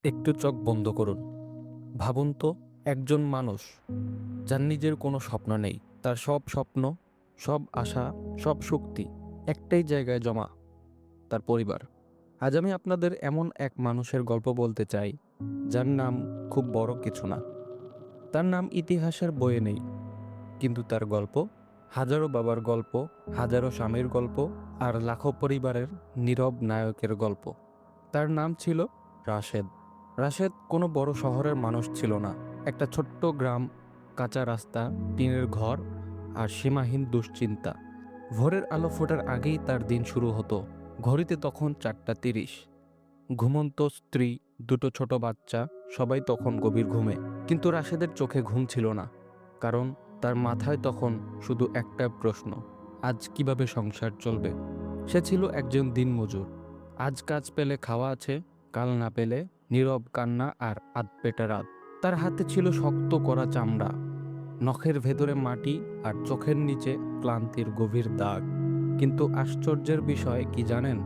একটু চোখ বন্ধ করুন। ভাবুন তো, একজন মানুষ যার নিজের কোনো স্বপ্ন নেই, তার সব স্বপ্ন, সব আশা, সব শক্তি একটাই জায়গায় জমা, তার পরিবার। আজ আমি আপনাদের এমন এক মানুষের গল্প বলতে চাই, যার নাম খুব বড় কিছু না, তার নাম ইতিহাসের বইয়ে নেই, কিন্তু তার গল্প হাজারো বাবার গল্প, হাজারো স্বামীর গল্প, আর লাখো পরিবারের নীরব নায়কের গল্প। তার নাম ছিল রাশেদ। রাশেদ কোনো বড় শহরের মানুষ ছিল না। একটা ছোট্ট গ্রাম, কাঁচা রাস্তা, টিনের ঘর আর সীমাহীন দুশ্চিন্তা। ভোরের আলো ফোটার আগেই তার দিন শুরু হতো। ঘড়িতে তখন 4:30। ঘুমন্ত স্ত্রী, দুটো ছোট বাচ্চা, সবাই তখন গভীর ঘুমে। কিন্তু রাশেদের চোখে ঘুম ছিল না, কারণ তার মাথায় তখন শুধু একটা প্রশ্ন: আজ কিভাবে সংসার চলবে? সে ছিল একজন দিনমজুর। আজ কাজ পেলে খাওয়া আছে, কাল না পেলে নীরব কান্না আর আধপেটা রাত। তার হাতে ছিল শক্ত করা চামড়া, নখের ভেতরে মাটি, আর চোখের নিচে ক্লান্তির গভীর দাগ। কিন্তু আশ্চর্যের বিষয় কি জানেন?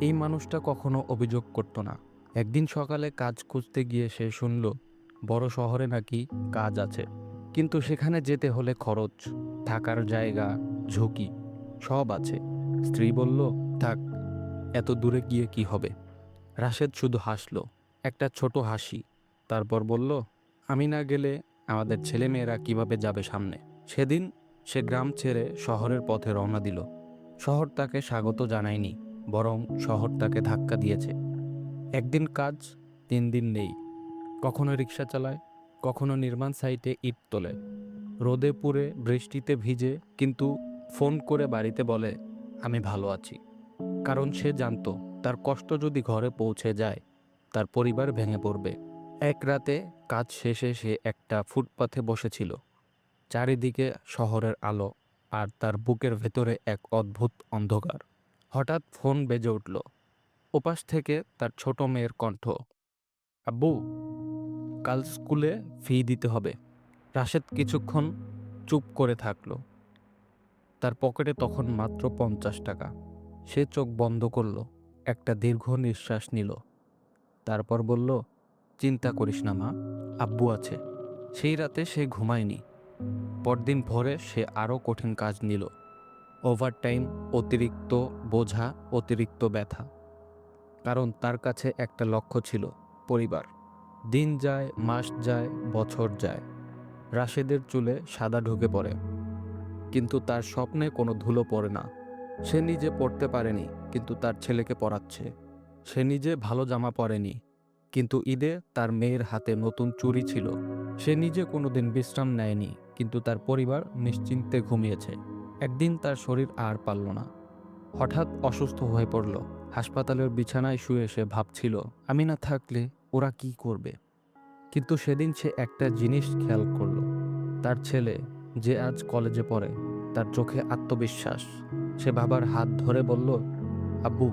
এই মানুষটা কখনো অভিযোগ করত না। একদিন সকালে কাজ খুঁজতে গিয়ে সে শুনল বড় শহরে নাকি কাজ আছে, কিন্তু সেখানে যেতে হলে খরচ, থাকার জায়গা, ঝুঁকি, সব আছে। স্ত্রী বলল, থাক, এত দূরে গিয়ে কি হবে? রাশেদ শুধু হাসল, একটা ছোট হাসি। তারপর বলল, আমি না গেলে আমাদের ছেলেমেয়েরা কিভাবে যাবে সামনে? সেদিন সে গ্রাম ছেড়ে শহরের পথে রওনা দিল। শহর তাকে স্বাগত জানায়নি, বরং শহর তাকে ধাক্কা দিয়েছে। একদিন কাজ, 3 দিন নেই। কখনো রিক্সা চালায়, কখনো নির্মাণ সাইটে ইট তোলে, রোদে পুড়ে, বৃষ্টিতে ভিজে, কিন্তু ফোন করে বাড়িতে বলে, আমি ভালো আছি। কারণ সে জানত, তার কষ্ট যদি ঘরে পৌঁছে যায়, তার পরিবার ভেঙে পড়বে। এক রাতে কাজ শেষে সে একটা ফুটপাথে বসেছিল। চারিদিকে শহরের আলো, আর তার বুকের ভেতরে এক অদ্ভুত অন্ধকার। হঠাৎ ফোন বেজে উঠল। ওপাশ থেকে তার ছোট মেয়ের কণ্ঠ, আব্বু, কাল স্কুলে ফি দিতে হবে। রাশেদ কিছুক্ষণ চুপ করে থাকলো। তার পকেটে তখন মাত্র 50 টাকা। সে চোখ বন্ধ করল, একটা দীর্ঘ নিঃশ্বাস নিল, তারপর বলল, চিন্তা করিস না মা, আব্বু আছে। সেই রাতে সে ঘুমায়নি। পরদিন ভোরে সে আরও কঠিন কাজ নিল। ওভারটাইম, অতিরিক্ত বোঝা, অতিরিক্ত ব্যথা। কারণ তার কাছে একটা লক্ষ্য ছিল, পরিবার। দিন যায়, মাস যায়, বছর যায়। রাশেদের চুলে সাদা ঢুকে পড়ে, কিন্তু তার স্বপ্নে কোনো ধুলো পড়ে না। সে নিজে পড়তে পারেনি, কিন্তু তার ছেলেকে পড়াচ্ছে। সে নিজে ভালো জামা পরেনি, কিন্তু ঈদে তার মেয়ের হাতে নতুন চুড়ি ছিল। সে নিজে কোনোদিন বিশ্রাম নেয়নি, কিন্তু তার পরিবার নিশ্চিন্তে ঘুমিয়েছে। একদিন তার শরীর আর পারল না। হঠাৎ অসুস্থ হয়ে পড়ল। হাসপাতালের বিছানায় শুয়ে সে ভাবছিল, আমি না থাকলে ওরা কি করবে? কিন্তু সেদিন সে একটা জিনিস খেয়াল করল, তার ছেলে, যে আজ কলেজে পড়ে, তার চোখে আত্মবিশ্বাস। সে বাবার হাত ধরে বলল, আব্বু,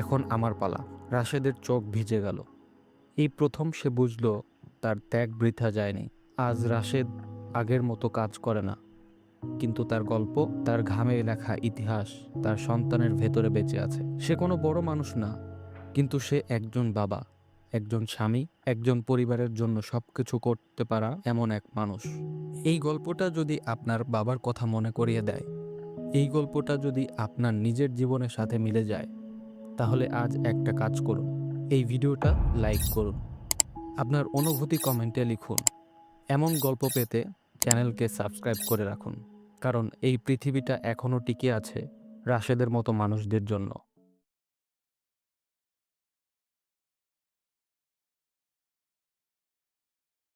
এখন আমার পালা। রাশেদের চোখ ভিজে গেল। এই প্রথম সে বুঝল, তার ত্যাগ বৃথা যায়নি। আজ রাশেদ আগের মতো কাজ করে না, কিন্তু তার গল্প, তার ঘামে লেখা ইতিহাস, তার সন্তানের ভেতরে বেঁচে আছে। সে কোনো বড় মানুষ না, কিন্তু সে একজন বাবা, একজন স্বামী, একজন পরিবারের জন্য সবকিছু করতে পারা এমন এক মানুষ। এই গল্পটা যদি আপনার বাবার কথা মনে করিয়ে দেয়, এই গল্পটা যদি আপনার নিজের জীবনের সাথে মিলে যায়, তাহলে আজ একটা কাজ করুন, এই ভিডিওটা লাইক করুন, আপনার অনুভূতি কমেন্টে লিখুন। এমন গল্প পেতে চ্যানেলকে সাবস্ক্রাইব করে রাখুন, কারণ এই পৃথিবীটা এখনও টিকে আছে রাশেদের মতো মানুষদের জন্য।